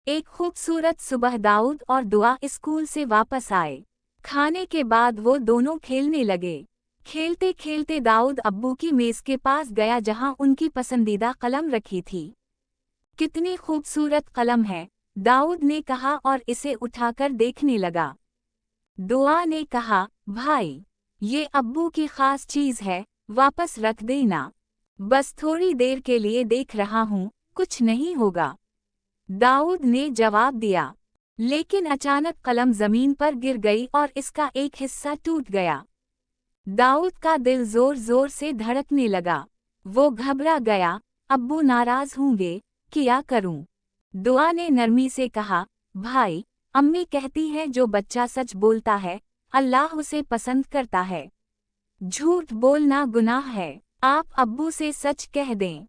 एक खूबसूरत सुबह दाऊद और दुआ स्कूल से वापस आए। खाने के बाद वो दोनों खेलने लगे। खेलते खेलते दाऊद अब्बू की मेज़ के पास गया जहां उनकी पसंदीदा कलम रखी थी। कितनी खूबसूरत कलम है, दाऊद ने कहा और इसे उठाकर देखने लगा। दुआ ने कहा, भाई, ये अब्बू की खास चीज़ है, वापस रख देना। बस थोड़ी देर के लिए देख रहा हूँ, कुछ नहीं होगा, दाऊद ने जवाब दिया। लेकिन अचानक कलम जमीन पर गिर गई और इसका एक हिस्सा टूट गया। दाऊद का दिल जोर जोर से धड़कने लगा। वो घबरा गया, अब्बू नाराज होंगे, क्या करूं? दुआ ने नरमी से कहा, भाई, अम्मी कहती है जो बच्चा सच बोलता है, अल्लाह उसे पसंद करता है। झूठ बोलना गुनाह है, आप अब्बू से सच कह दें।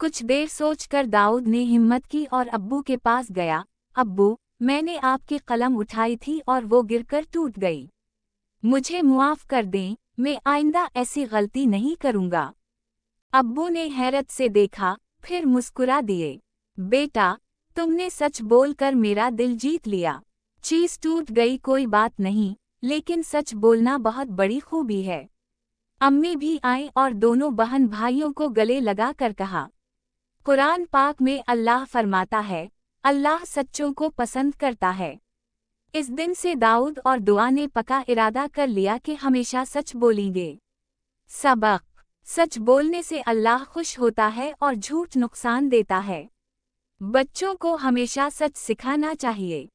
कुछ देर सोचकर दाऊद ने हिम्मत की और अब्बू के पास गया। अब्बू, मैंने आपकी कलम उठाई थी और वो गिरकर टूट गई। मुझे मुआफ़ कर दें, मैं आइंदा ऐसी गलती नहीं करूँगा। अब्बू ने हैरत से देखा, फिर मुस्कुरा दिए। बेटा, तुमने सच बोलकर मेरा दिल जीत लिया। चीज़ टूट गई कोई बात नहीं, लेकिन सच बोलना बहुत बड़ी खूबी है। अम्मी भी आईं और दोनों बहन भाइयों को गले लगा कर कहा, कुरान पाक में अल्लाह फरमाता है, अल्लाह सच्चों को पसंद करता है। इस दिन से दाऊद और दुआ ने पक्का इरादा कर लिया कि हमेशा सच बोलेंगे। सबक: सच बोलने से अल्लाह खुश होता है और झूठ नुकसान देता है। बच्चों को हमेशा सच सिखाना चाहिए।